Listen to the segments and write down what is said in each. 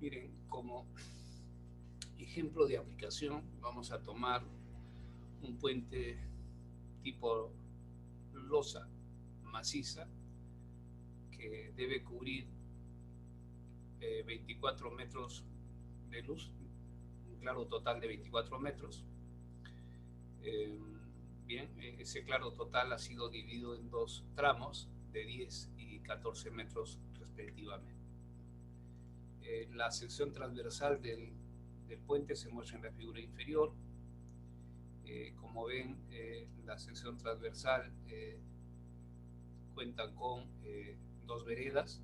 Miren, como ejemplo de aplicación vamos a tomar un puente tipo losa maciza que debe cubrir 24 metros de luz, un claro total de 24 metros. Eh, Bien, ese claro total ha sido dividido en dos tramos de 10 y 14 metros respectivamente. La sección transversal del puente se muestra en la figura inferior. Como ven, la sección transversal cuenta con dos veredas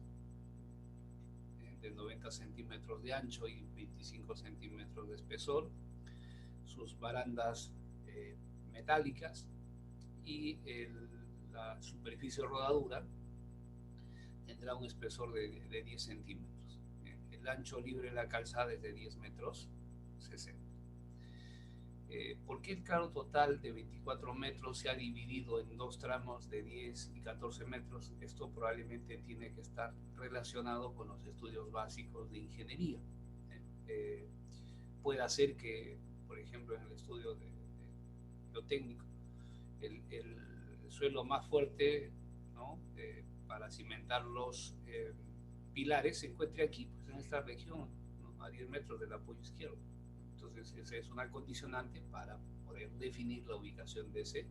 de 90 centímetros de ancho y 25 centímetros de espesor, sus barandas metálicas y la superficie rodadura tendrá un espesor de 10 centímetros. El ancho libre de la calzada es de 10 metros 60. ¿Por qué el claro total de 24 metros se ha dividido en dos tramos de 10 y 14 metros? Esto probablemente tiene que estar relacionado con los estudios básicos de ingeniería. Eh, Puede ser que, por ejemplo, en el estudio de biotécnico, el suelo más fuerte, ¿no? Para cimentar los pilares se encuentre aquí, pues en esta región, ¿no? A 10 metros del apoyo izquierdo. Entonces, esa es una condicionante para poder definir la ubicación de ese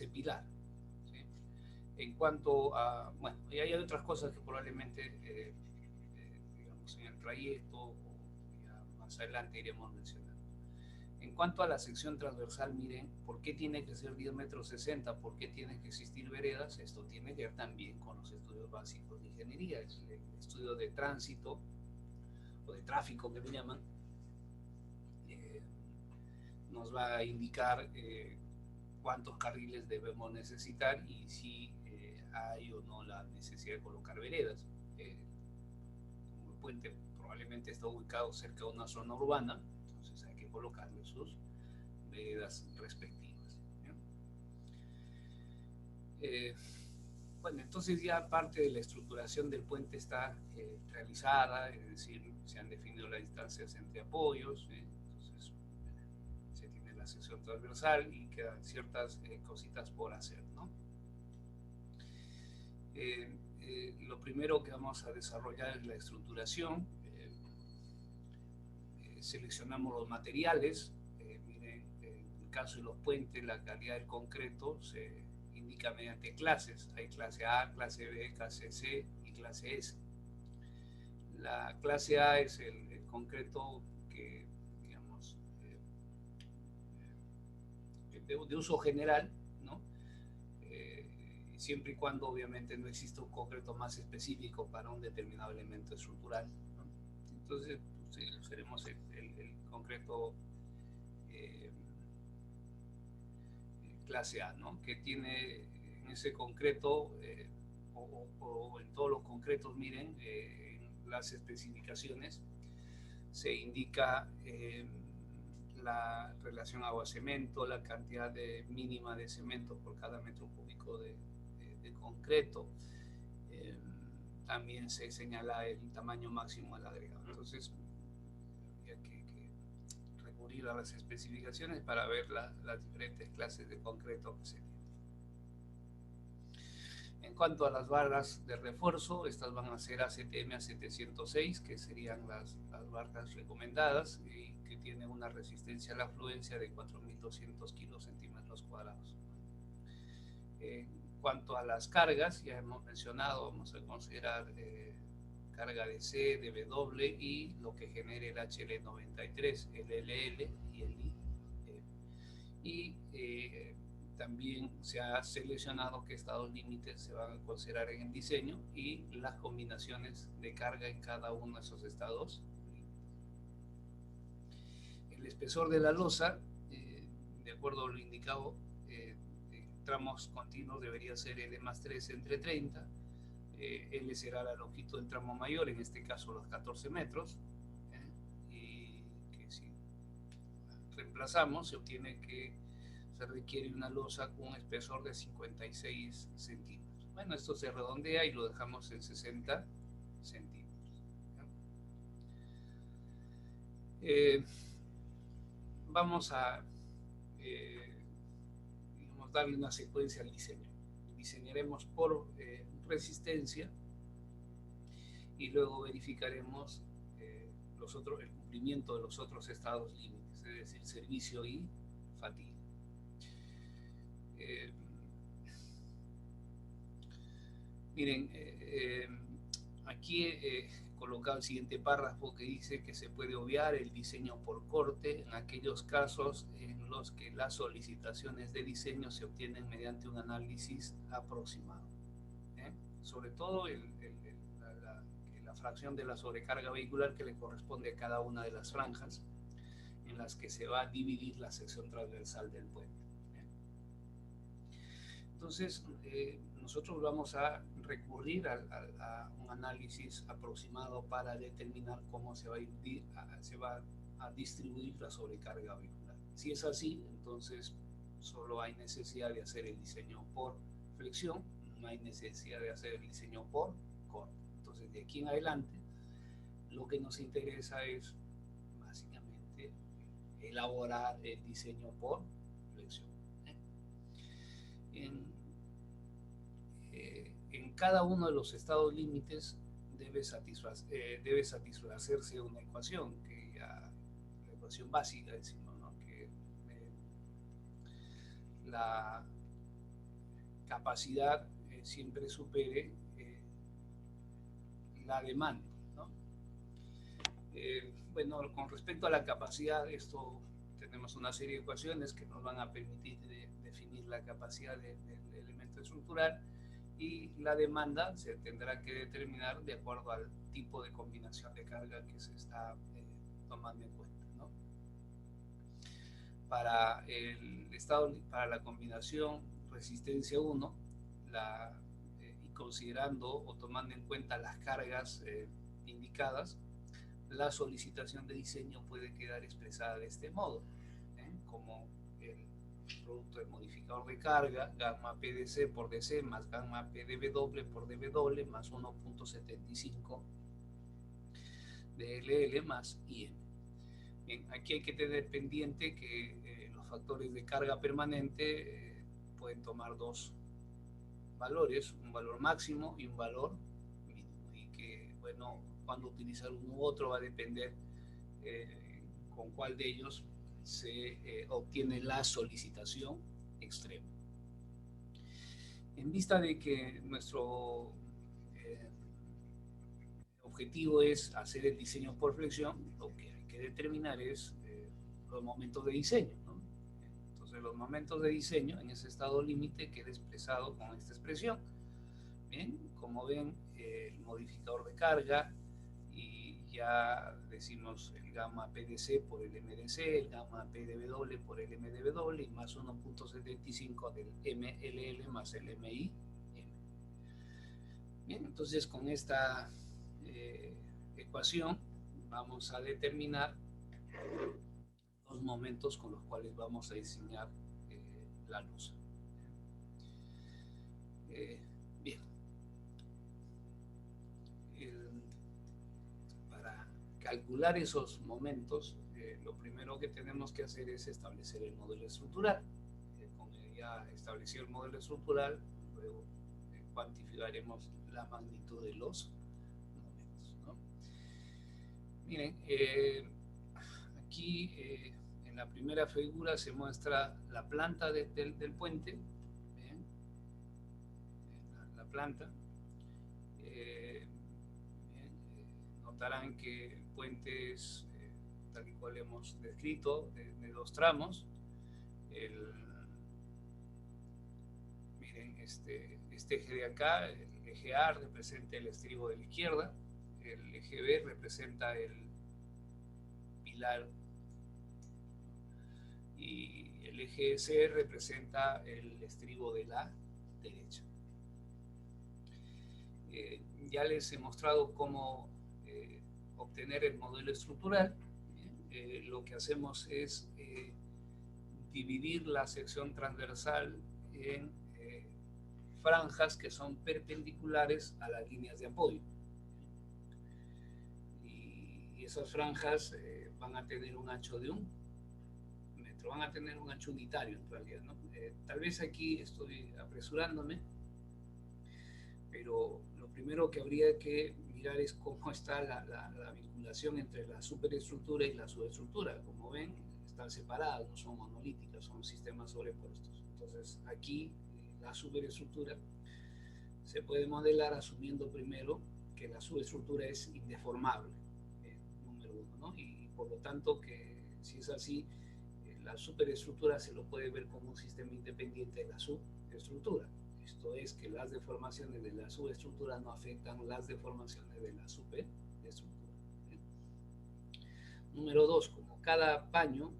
pilar. ¿Sí? En cuanto a, bueno, y hay otras cosas que probablemente, digamos, en el trayecto o ya más adelante iremos mencionando. En cuanto a la sección transversal, miren, ¿por qué tiene que ser 10 metros 60? ¿Por qué tienen que existir veredas? Esto tiene que ver también con los estudios básicos de ingeniería, el estudio de tránsito o de tráfico que me llaman, eh, nos va a indicar cuántos carriles debemos necesitar y si hay o no la necesidad de colocar veredas. Como el puente probablemente está ubicado cerca de una zona urbana, entonces hay que colocarle sus veredas respectivas. Eh, bueno, entonces ya parte de la estructuración del puente está realizada, es decir, se han definido las distancias entre apoyos, entonces se tiene la sección transversal y quedan ciertas cositas por hacer, ¿no? Lo primero que vamos a desarrollar es la estructuración. Seleccionamos los materiales. Miren, en el caso de los puentes, la calidad del concreto se indica mediante clases. Hay clase A, clase B, clase C y clase S. La clase A es el concreto que, digamos, de uso general, ¿no? Siempre y cuando obviamente no exista un concreto más específico para un determinado elemento estructural, ¿no? Entonces pues, usaremos el concreto eh, clase A, ¿no? Que tiene en ese concreto o en todos los concretos, miren, en las especificaciones se indica la relación agua-cemento, la cantidad mínima de cemento por cada metro cúbico de concreto. También se señala el tamaño máximo del agregado. Entonces, habría que recurrir a las especificaciones para ver las diferentes clases de concreto que se tienen. En cuanto a las barras de refuerzo, estas van a ser ACTM A706, que serían las barras recomendadas y que tienen una resistencia a la afluencia de 4.200 kilocentímetros cuadrados. En cuanto a las cargas, ya hemos mencionado, vamos a considerar carga de C, de W y lo que genere el HL93, el LL y el I. Y también se ha seleccionado qué estados límites se van a considerar en el diseño y las combinaciones de carga en cada uno de esos estados. El espesor de la losa, de acuerdo a lo indicado, tramos continuos debería ser L más 3 entre 30. L será la longitud del tramo mayor, en este caso los 14 metros. Y que si reemplazamos, se obtiene que se requiere una losa con un espesor de 56 centímetros. Bueno, esto se redondea y lo dejamos en 60 centímetros. Vamos a digamos, darle una secuencia al diseño. Diseñaremos por resistencia y luego verificaremos el cumplimiento de los otros estados límites, es decir, servicio y fatiga. Miren, aquí he colocado el siguiente párrafo que dice que se puede obviar el diseño por corte en aquellos casos en los que las solicitaciones de diseño se obtienen mediante un análisis aproximado. Sobre todo la fracción de la sobrecarga vehicular que le corresponde a cada una de las franjas en las que se va a dividir la sección transversal del puente. Entonces, nosotros vamos a recurrir a un análisis aproximado para determinar cómo se va a distribuir la sobrecarga vehicular. Si es así, entonces solo hay necesidad de hacer el diseño por flexión, no hay necesidad de hacer el diseño por corte. Entonces, de aquí en adelante, lo que nos interesa es básicamente elaborar el diseño por flexión. En cada uno de los estados límites debe satisfacerse una ecuación, que la ecuación básica, decimos, ¿no? Que la capacidad siempre supere la demanda, ¿no? Bueno, con respecto a la capacidad, tenemos una serie de ecuaciones que nos van a permitir definir la capacidad del elemento estructural, y la demanda se tendrá que determinar de acuerdo al tipo de combinación de carga que se está tomando en cuenta, ¿no? Para la combinación resistencia 1, y considerando o tomando en cuenta las cargas indicadas, la solicitación de diseño puede quedar expresada de este modo, como el producto del modificador de carga, gamma PDC por DC más gamma PDW por DW más 1.75 DLL más IM. Bien, aquí hay que tener pendiente que los factores de carga permanente pueden tomar dos valores, un valor máximo y un valor mínimo, y que, bueno, cuando utilizar uno u otro va a depender con cuál de ellos se obtiene la solicitación extrema. En vista de que nuestro objetivo es hacer el diseño por flexión, lo que hay que determinar es los momentos de diseño, ¿no? Entonces, los momentos de diseño en ese estado límite queda expresado con esta expresión. Bien, como ven, el modificador de carga, y ya decimos el gamma PDC por el MDC, el gamma PDW por el MDW, y más 1.75 del MLL más el MI. Bien, entonces con esta ecuación vamos a determinar los momentos con los cuales vamos a diseñar la luz. Bien. Para calcular esos momentos, lo primero que tenemos que hacer es establecer el modelo estructural. Como ya estableció el modelo estructural, luego cuantificaremos la magnitud de los momentos, ¿no? Miren, aquí en la primera figura se muestra la planta del puente, ¿bien? La planta. Notarán que el puente es, tal y cual hemos descrito, de dos tramos. Miren, este eje de acá, el eje A, representa el estribo de la izquierda, el eje B representa el pilar, y el eje C representa el estribo de la derecha. Ya les he mostrado cómo obtener el modelo estructural. Lo que hacemos es dividir la sección transversal en franjas que son perpendiculares a las líneas de apoyo. y esas franjas van a tener un ancho de 1 metro, van a tener un ancho unitario en realidad, ¿no? Tal vez aquí estoy apresurándome, pero lo primero que habría que mirar es cómo está la vinculación entre la superestructura y la subestructura. Como ven, están separadas, no son monolíticas, son sistemas sobrepuestos. Entonces aquí la superestructura se puede modelar asumiendo primero que la subestructura es indeformable, número 1, ¿no? Y por lo tanto que si es así, la superestructura se lo puede ver como un sistema independiente de la subestructura. Esto es que las deformaciones de la subestructura no afectan las deformaciones de la superestructura. Número 2, como cada paño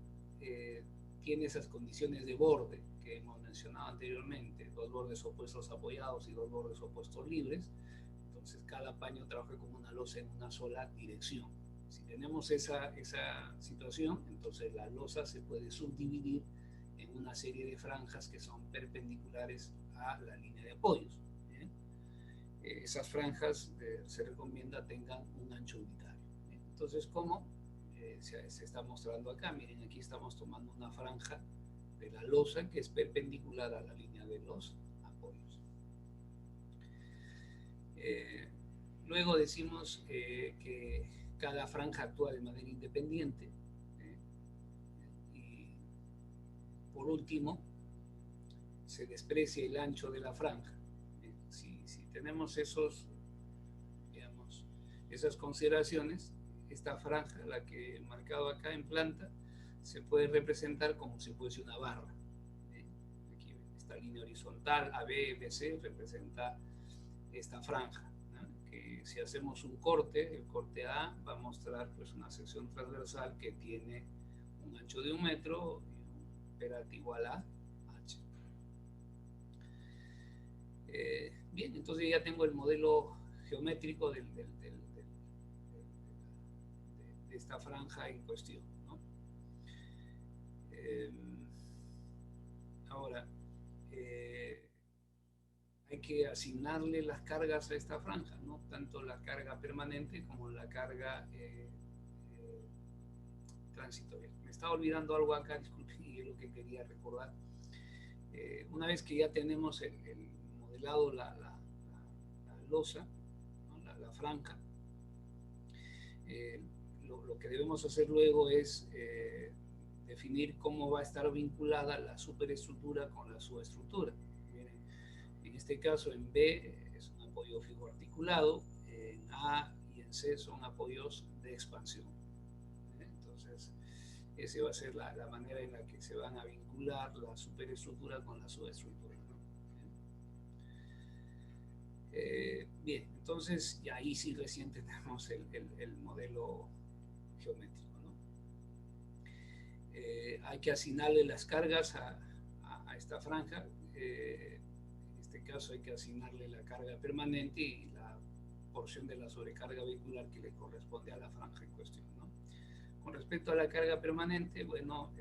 tiene esas condiciones de borde que hemos mencionado anteriormente, 2 bordes opuestos apoyados y 2 bordes opuestos libres, entonces cada paño trabaja como una losa en una sola dirección. Si tenemos esa situación, entonces la losa se puede subdividir en una serie de franjas que son perpendiculares a la línea de apoyos. Esas franjas se recomienda tengan un ancho unitario. Entonces, ¿cómo? Se está mostrando acá. Miren, aquí estamos tomando una franja de la losa que es perpendicular a la línea de los apoyos. Luego decimos que cada franja actúa de manera independiente. Y por último, se desprecia el ancho de la franja. Si tenemos esas consideraciones, esta franja, la que he marcado acá en planta, se puede representar como si fuese una barra. Aquí esta línea horizontal, AB, BC, representa esta franja, ¿no? Que si hacemos un corte, el corte A va a mostrar pues una sección transversal que tiene un ancho de 1 metro y un peralte igual a H. Bien, entonces ya tengo el modelo geométrico de esta franja en cuestión, ¿no? Ahora, hay que asignarle las cargas a esta franja, ¿no? Tanto la carga permanente como la carga transitoria. Me estaba olvidando algo acá, disculpen, y es lo que quería recordar. Una vez que ya tenemos el modelado, la losa, ¿no? la franja, lo que debemos hacer luego es definir cómo va a estar vinculada la superestructura con la subestructura. Miren, en este caso en B es un apoyo fijo articulado, en A y en C son apoyos de expansión. Entonces, esa va a ser la manera en la que se van a vincular la superestructura con la subestructura, ¿no? Bien, entonces y ahí sí recién tenemos el modelo geométrico, ¿no? Hay que asignarle las cargas a esta franja. En este caso hay que asignarle la carga permanente y la porción de la sobrecarga vehicular que le corresponde a la franja en cuestión, ¿no? Con respecto a la carga permanente, bueno,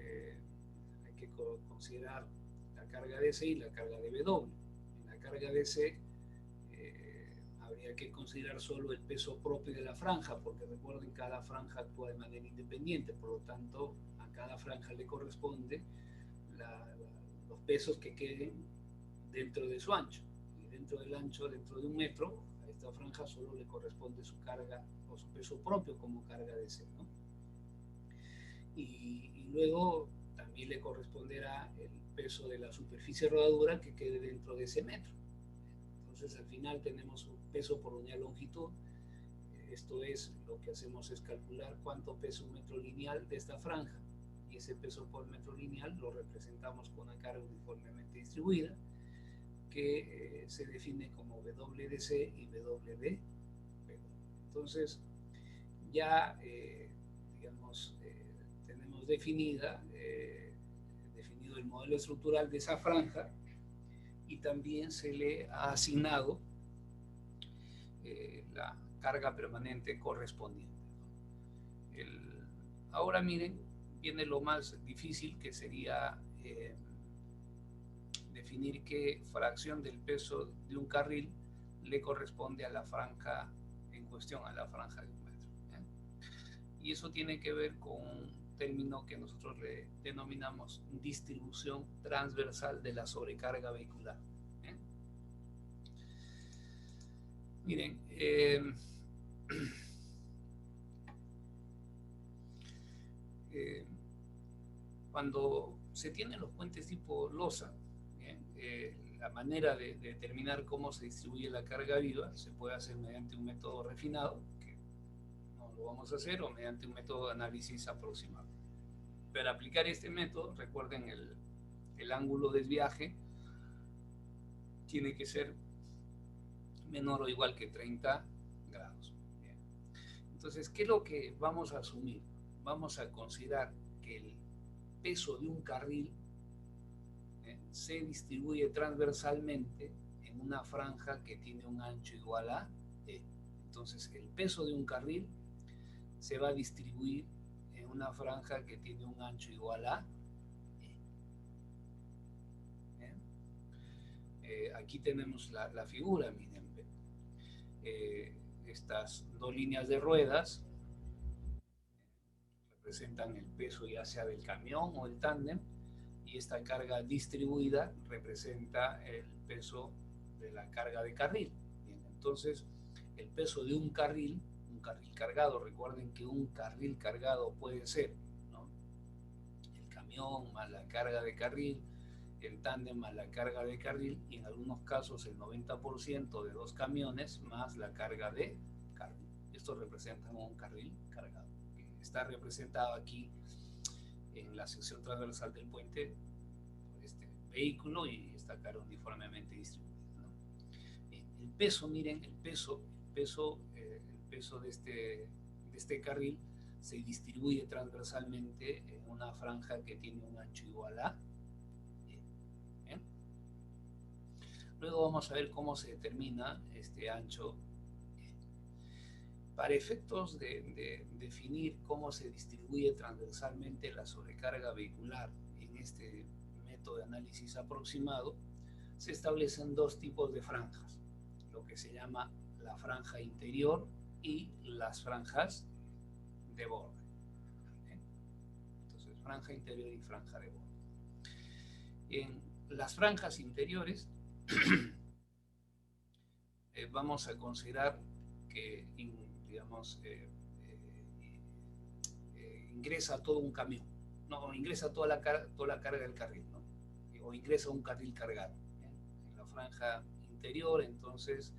hay que considerar la carga DC y la carga de W. En la carga DC habría que considerar solo el peso propio de la franja, porque recuerden, cada franja actúa de manera independiente, por lo tanto, a cada franja le corresponde los pesos que queden dentro de su ancho. Y dentro del ancho, dentro de 1 metro, a esta franja solo le corresponde su carga o su peso propio como carga DC, ¿no? Y luego también le corresponderá el peso de la superficie de rodadura que quede dentro de ese metro. Entonces al final tenemos un peso por unidad de longitud. Esto es, lo que hacemos es calcular cuánto pesa un metro lineal de esta franja, y ese peso por metro lineal lo representamos con una carga uniformemente distribuida que se define como WDC y WD. Entonces ya digamos tenemos definido el modelo estructural de esa franja, y también se le ha asignado la carga permanente correspondiente. Ahora miren, viene lo más difícil, que sería definir qué fracción del peso de un carril le corresponde a la franja en cuestión, a la franja de 1 metro. y eso tiene que ver con un término que nosotros le denominamos distribución transversal de la sobrecarga vehicular. ¿Eh? Miren, cuando se tienen los puentes tipo losa, la manera de determinar cómo se distribuye la carga viva se puede hacer mediante un método refinado, que no lo vamos a hacer, o mediante un método de análisis aproximado. Para aplicar este método, recuerden, el ángulo de desviaje tiene que ser menor o igual que 30 grados. Bien. Entonces, ¿qué es lo que vamos a asumir? Vamos a considerar que el peso de un carril se distribuye transversalmente en una franja que tiene un ancho igual a E. Entonces, el peso de un carril se va a distribuir en una franja que tiene un ancho igual a E. Aquí tenemos la figura, miren. Estas dos líneas de ruedas representan el peso ya sea del camión o el tándem, y esta carga distribuida representa el peso de la carga de carril. Bien, entonces, el peso de un carril cargado, recuerden que un carril cargado puede ser, ¿no?, el camión más la carga de carril, el tándem más la carga de carril, y en algunos casos el 90% de dos camiones más la carga de carril. Esto representa un carril cargado, que está representado aquí en la sección transversal del puente por este vehículo y está carga uniformemente distribuida, ¿no? El peso, miren, el peso de este carril se distribuye transversalmente en una franja que tiene un ancho igual a E. Luego vamos a ver cómo se determina este ancho. Para efectos de definir cómo se distribuye transversalmente la sobrecarga vehicular en este método de análisis aproximado, se establecen dos tipos de franjas, lo que se llama la franja interior y las franjas de borde. Entonces, franja interior y franja de borde. En las franjas interiores vamos a considerar que, digamos, ingresa todo un camión, no, ingresa toda la carga del carril, ¿no?, o ingresa un carril cargado, ¿bien?, en la franja interior. Entonces,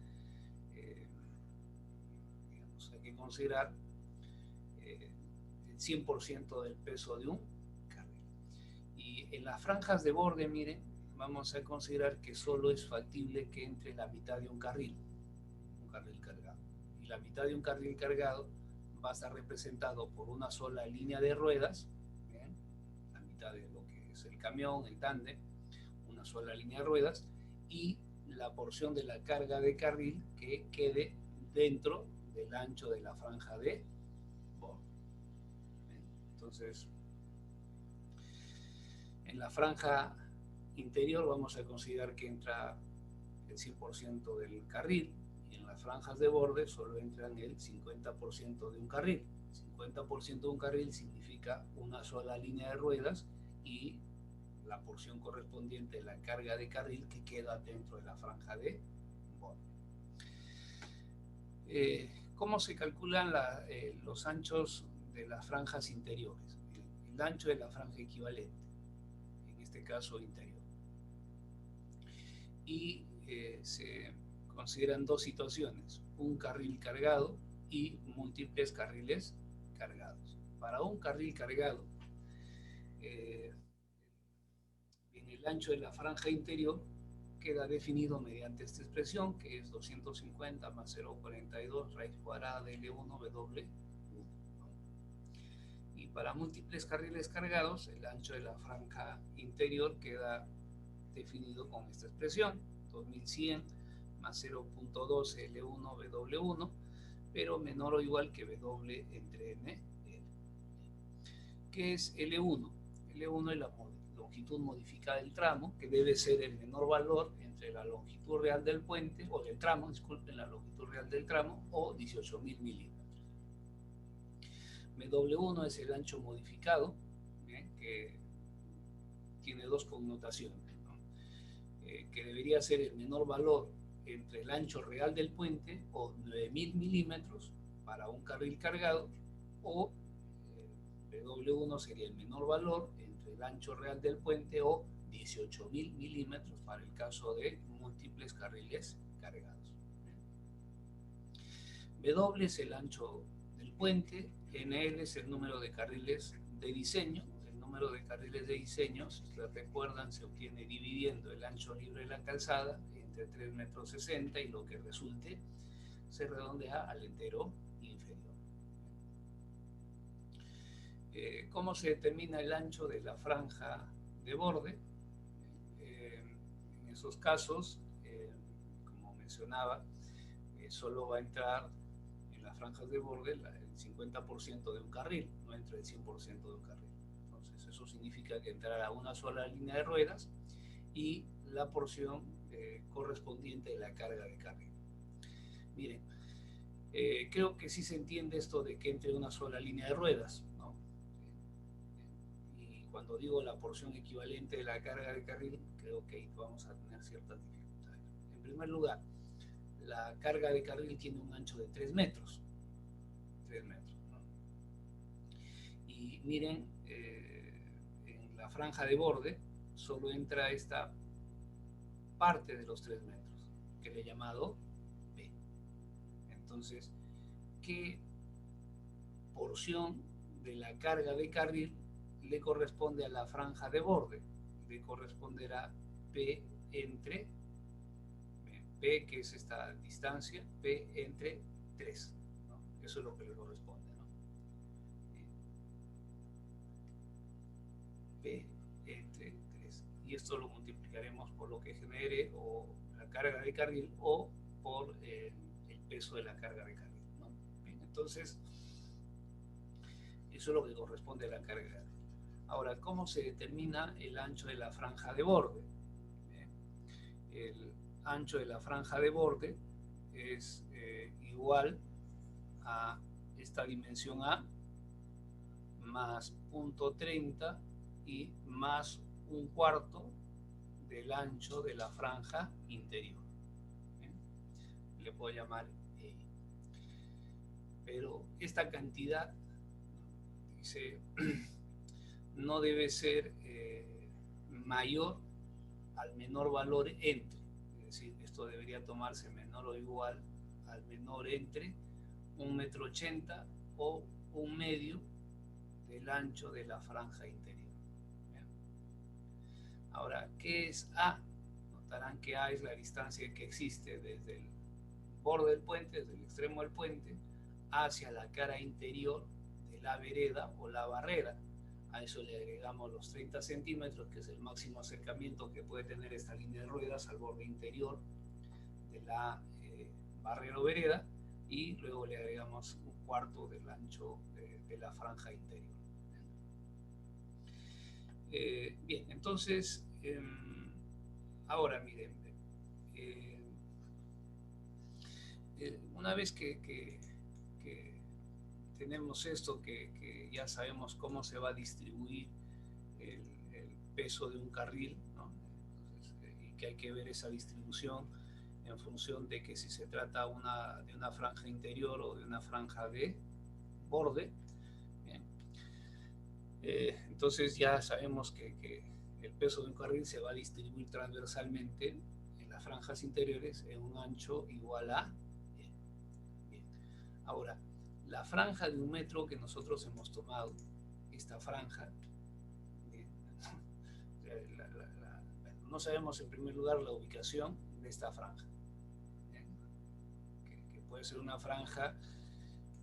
digamos, hay que considerar el 100% del peso de un carril. Y en las franjas de borde, miren, vamos a considerar que solo es factible que entre la mitad de un carril cargado. Y la mitad de un carril cargado va a estar representado por una sola línea de ruedas, ¿bien?, la mitad de lo que es el camión, el tándem, una sola línea de ruedas, y la porción de la carga de carril que quede dentro del ancho de la franja de borde. Entonces, en la franja interior vamos a considerar que entra el 100% del carril, y en las franjas de borde solo entran el 50% de un carril. 50% de un carril significa una sola línea de ruedas y la porción correspondiente de la carga de carril que queda dentro de la franja de borde. ¿Cómo se calculan los anchos de las franjas interiores? El ancho de la franja equivalente, en este caso interior. Y se consideran dos situaciones: un carril cargado y múltiples carriles cargados. Para un carril cargado, en el ancho de la franja interior queda definido mediante esta expresión, que es 250 más 0,42 raíz cuadrada de L1 W1. Y para múltiples carriles cargados, el ancho de la franja interior queda definido con esta expresión, 2100 más 0.12 L1 W1, pero menor o igual que W entre N. ¿Qué es L1? L1 es la longitud modificada del tramo, que debe ser el menor valor entre la longitud real del puente, o del tramo, disculpen, la longitud real del tramo, o 18.000 milímetros. BW1 es el ancho modificado, ¿bien? Que tiene dos connotaciones, ¿no? Que debería ser el menor valor entre el ancho real del puente, o 9.000 milímetros para un carril cargado, o W1 sería el menor valor entre el ancho real del puente, o 18.000 milímetros para el caso de múltiples carriles cargados. W es el ancho del puente, NL es el número de carriles de diseño. El número de carriles de diseño, si ustedes recuerdan, se obtiene dividiendo el ancho libre de la calzada entre 3,60 metros, y lo que resulte se redondea al entero inferior. ¿Cómo se determina el ancho de la franja de borde? En esos casos, como mencionaba, solo va a entrar en las franjas de borde el 50% de un carril, no entra el 100% de un carril. Entonces eso significa que entrará una sola línea de ruedas y la porción correspondiente de la carga de carril. Miren, creo que sí se entiende esto de que entre una sola línea de ruedas, ¿no? Y cuando digo la porción equivalente de la carga de carril, creo que ahí vamos a tener ciertas dificultades. En primer lugar, la carga de carril tiene un ancho de 3 metros. 3 metros, ¿no? Y miren, en la franja de borde solo entra esta parte de los 3 metros, que le he llamado P. Entonces, ¿qué porción de la carga de carril le corresponde a la franja de borde? Le corresponderá P entre P, que es esta distancia, P entre 3, ¿no? Eso es lo que le corresponde, ¿no? P entre 3. Y esto lo multiplicaremos por lo que genere o la carga de carril, o por el peso de la carga de carril, ¿no? Bien, entonces, eso es lo que corresponde a la carga de carril. Ahora, ¿cómo se determina el ancho de la franja de borde? El ancho de la franja de borde es igual a esta dimensión A más 0,30 y más 1/4 del ancho de la franja interior. ¿Bien? Le puedo llamar E. Pero esta cantidad, dice, no debe ser mayor al menor valor entre. Es decir, esto debería tomarse menor o igual al menor entre 1,80 m o 1/2 del ancho de la franja interior. ¿Bien? Ahora, ¿qué es A? Notarán que A es la distancia que existe desde el borde del puente, desde el extremo del puente, hacia la cara interior de la vereda o la barrera. A eso le agregamos los 30 centímetros, que es el máximo acercamiento que puede tener esta línea de ruedas al borde interior de la barrera o vereda, y luego le agregamos 1/4 del ancho de la franja interior. Bien, entonces, ahora miren, una vez que tenemos esto, que ya sabemos cómo se va a distribuir el peso de un carril, ¿no? Entonces, y que hay que ver esa distribución en función de que si se trata de una franja interior o de una franja de borde. Bien. Entonces ya sabemos que el peso de un carril se va a distribuir transversalmente en las franjas interiores en un ancho igual a E. Bien. Ahora, la franja de 1 metro que nosotros hemos tomado, esta franja, no sabemos en primer lugar la ubicación de esta franja, que puede ser una franja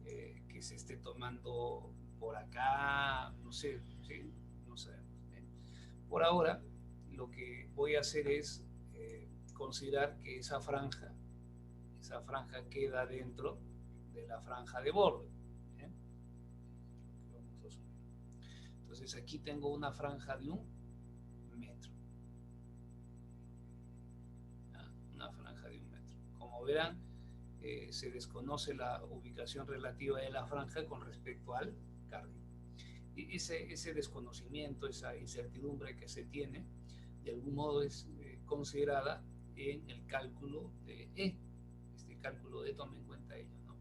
que se esté tomando por acá, no sé, ¿sí? No sabemos. Por ahora, lo que voy a hacer es considerar que esa franja queda dentro de la franja de borde. Entonces aquí tengo una franja de 1 metro. Una franja de 1 metro. Como verán, se desconoce la ubicación relativa de la franja con respecto al carril. Y ese desconocimiento, esa incertidumbre que se tiene, de algún modo es considerada en el cálculo de E. Este cálculo de E toma en cuenta ello, ¿no?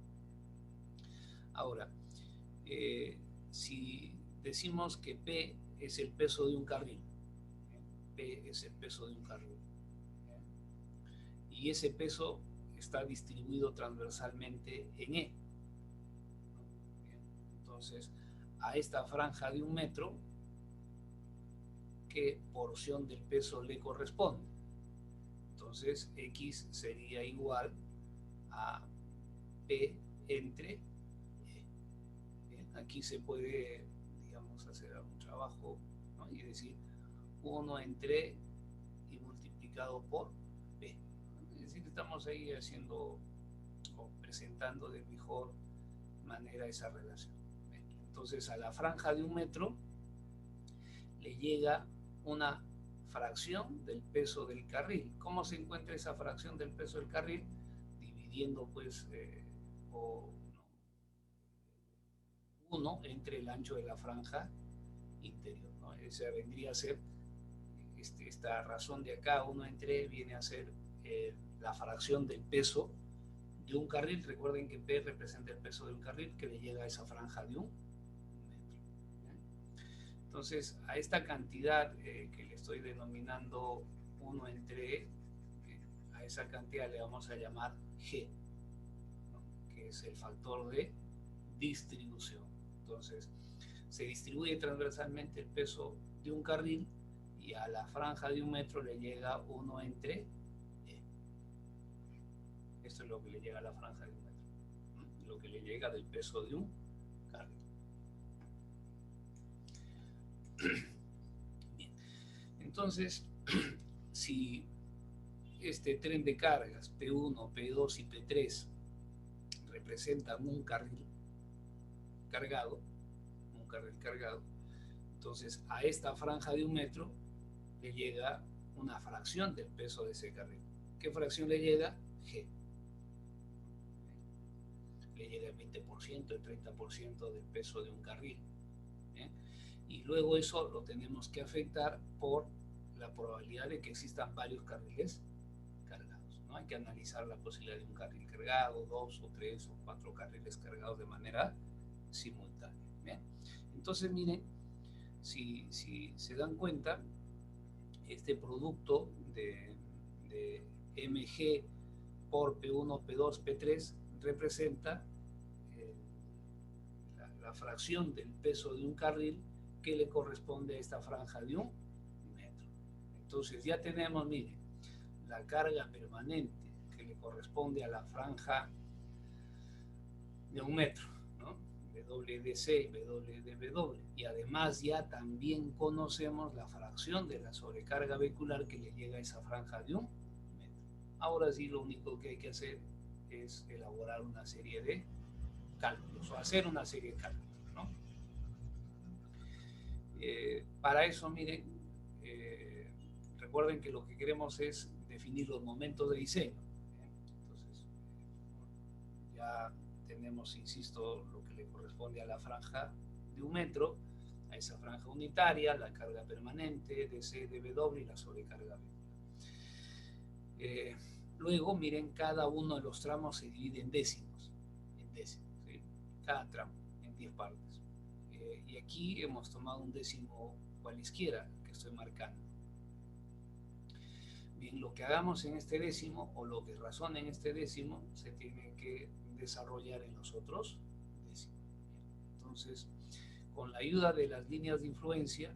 Ahora, si decimos que P es el peso de un carril, P es el peso de un carril, y ese peso está distribuido transversalmente en E. Entonces, a esta franja de 1 metro, ¿qué porción del peso le corresponde? Entonces, X sería igual a P entre E. Bien, aquí se puede, digamos, hacer algún trabajo, ¿no? Y decir 1 entre y multiplicado por P. Es decir, estamos ahí haciendo o presentando de mejor manera esa relación. Entonces, a la franja de 1 metro le llega una fracción del peso del carril. ¿Cómo se encuentra esa fracción del peso del carril? Dividiendo pues uno entre el ancho de la franja interior, ¿no? Esa vendría a ser esta razón de acá, 1 entre viene a ser la fracción del peso de un carril. Recuerden que P representa el peso de un carril que le llega a esa franja de 1 metro. Entonces, a esta cantidad que le estoy denominando 1 entre E, a esa cantidad le vamos a llamar G, ¿no? Que es el factor de distribución. Entonces, se distribuye transversalmente el peso de un carril y a la franja de 1 metro le llega 1 entre E. Esto es lo que le llega a la franja de 1 metro, ¿no? Lo que le llega del peso de un carril. Bien. Entonces, si este tren de cargas P1, P2 y P3 representan un carril cargado, entonces a esta franja de 1 metro le llega una fracción del peso de ese carril. ¿Qué fracción le llega? G. Le llega el 20%, el 30% del peso de un carril. Y luego eso lo tenemos que afectar por la probabilidad de que existan varios carriles cargados, ¿no? Hay que analizar la posibilidad de un carril cargado, 2 o 3 o 4 carriles cargados de manera simultánea. ¿Bien? Entonces, miren, si se dan cuenta, este producto de mg por P1, P2, P3 representa la fracción del peso de un carril que le corresponde a esta franja de 1 metro. Entonces ya tenemos, miren, la carga permanente que le corresponde a la franja de 1 metro, ¿no? WDC, WDW, y además ya también conocemos la fracción de la sobrecarga vehicular que le llega a esa franja de 1 metro. Ahora sí, lo único que hay que hacer es elaborar una serie de cálculos o hacer una serie de cálculos, ¿no? Para eso, miren, recuerden que lo que queremos es definir los momentos de diseño. Entonces, ya tenemos, insisto, lo que le corresponde a la franja de 1 metro, a esa franja unitaria, la carga permanente, DC, DW y la sobrecarga vehicular. Luego, miren, cada uno de los tramos se divide en décimos, ¿sí? Cada tramo, en 10 partes. Y aquí hemos tomado un décimo cualesquiera que estoy marcando. Bien, lo que hagamos en este décimo o lo que razone en este décimo se tiene que desarrollar en los otros décimos. Entonces, con la ayuda de las líneas de influencia,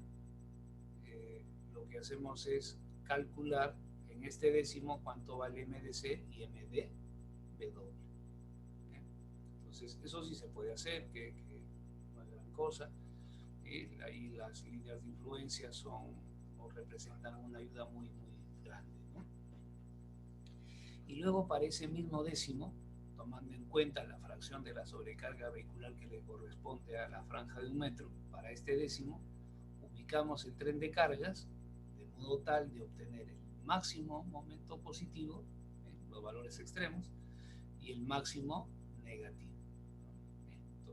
lo que hacemos es calcular en este décimo cuánto vale MDC y MDW. Entonces, eso sí se puede hacer, que no es gran cosa. Ahí las líneas de influencia son o representan una ayuda muy, muy grande, ¿no? Y luego para ese mismo décimo, tomando en cuenta la fracción de la sobrecarga vehicular que le corresponde a la franja de 1 metro, para este décimo ubicamos el tren de cargas de modo tal de obtener el máximo momento positivo, los valores extremos, y el máximo negativo.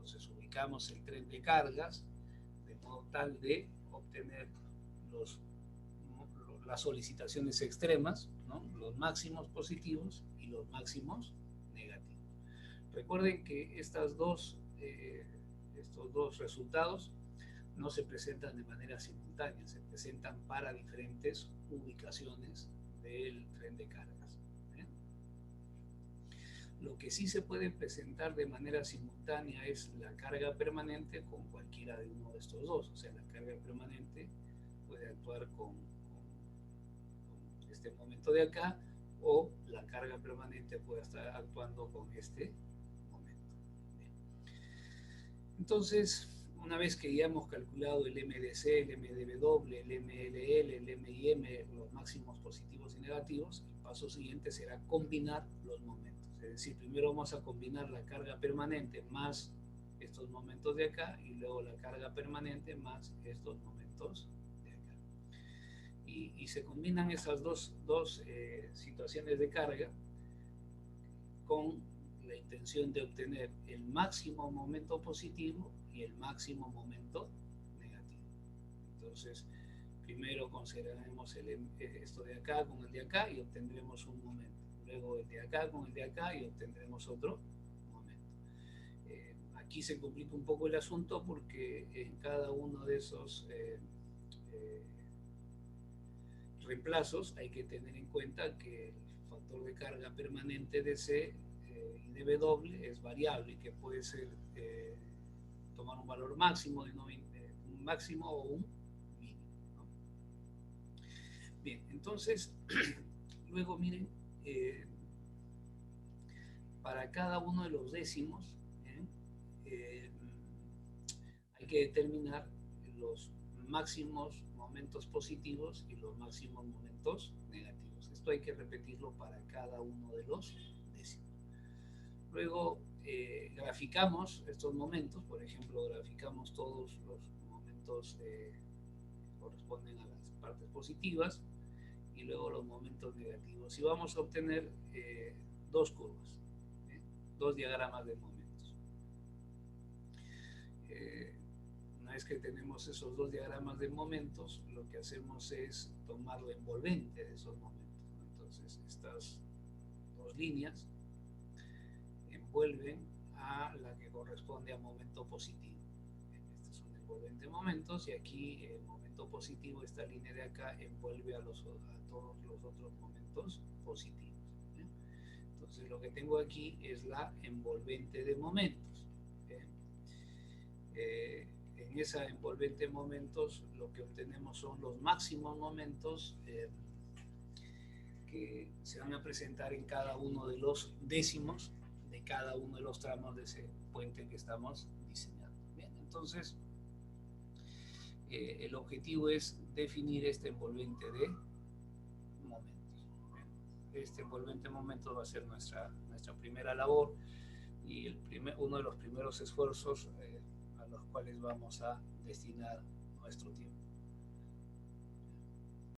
Entonces ubicamos el tren de cargas de modo tal de obtener las solicitaciones extremas, ¿no? Los máximos positivos y los máximos negativos. Recuerden que estos dos resultados no se presentan de manera simultánea, se presentan para diferentes ubicaciones del tren de cargas. ¿Bien? Lo que sí se puede presentar de manera simultánea es la carga permanente con cualquiera de uno de estos dos. O sea, la carga permanente puede actuar con este momento de acá, o la carga permanente puede estar actuando con este momento. Bien. Entonces, una vez que ya hemos calculado el MDC, el MDW, el MLL, el MIM, los máximos positivos y negativos, el paso siguiente será combinar los momentos. Es decir, primero vamos a combinar la carga permanente más estos momentos de acá, y luego la carga permanente más estos momentos de acá. Y se combinan esas dos situaciones de carga con la intención de obtener el máximo momento positivo y el máximo momento negativo. Entonces, primero consideraremos esto de acá con el de acá y obtendremos un momento. Luego el de acá con el de acá y obtendremos otro momento. Aquí se complica un poco el asunto porque en cada uno de esos reemplazos hay que tener en cuenta que el factor de carga permanente de C y de W es variable, que puede ser tomar un valor máximo, un máximo o un mínimo, ¿no? Bien, entonces luego miren, para cada uno de los décimos hay que determinar los máximos momentos positivos y los máximos momentos negativos. Esto hay que repetirlo para cada uno de los décimos. Luego graficamos estos momentos, por ejemplo, graficamos todos los momentos que corresponden a las partes positivas y luego los momentos negativos. Y vamos a obtener dos curvas, dos diagramas de momentos. Una vez que tenemos esos dos diagramas de momentos, lo que hacemos es tomar la envolvente de esos momentos, ¿no? Entonces, estas dos líneas envuelven a la que corresponde a momento positivo. Este es un envolvente de momentos, y aquí el momento positivo, esta línea de acá, envuelve a todos los otros momentos positivos. Entonces, lo que tengo aquí es la envolvente de momentos. En esa envolvente de momentos lo que obtenemos son los máximos momentos que se van a presentar en cada uno de los décimos de cada uno de los tramos de ese puente que estamos diseñando. Bien, entonces el objetivo es definir este envolvente de momentos. Bien, este envolvente de momentos va a ser nuestra primera labor y uno de los primeros esfuerzos a los cuales vamos a destinar nuestro tiempo.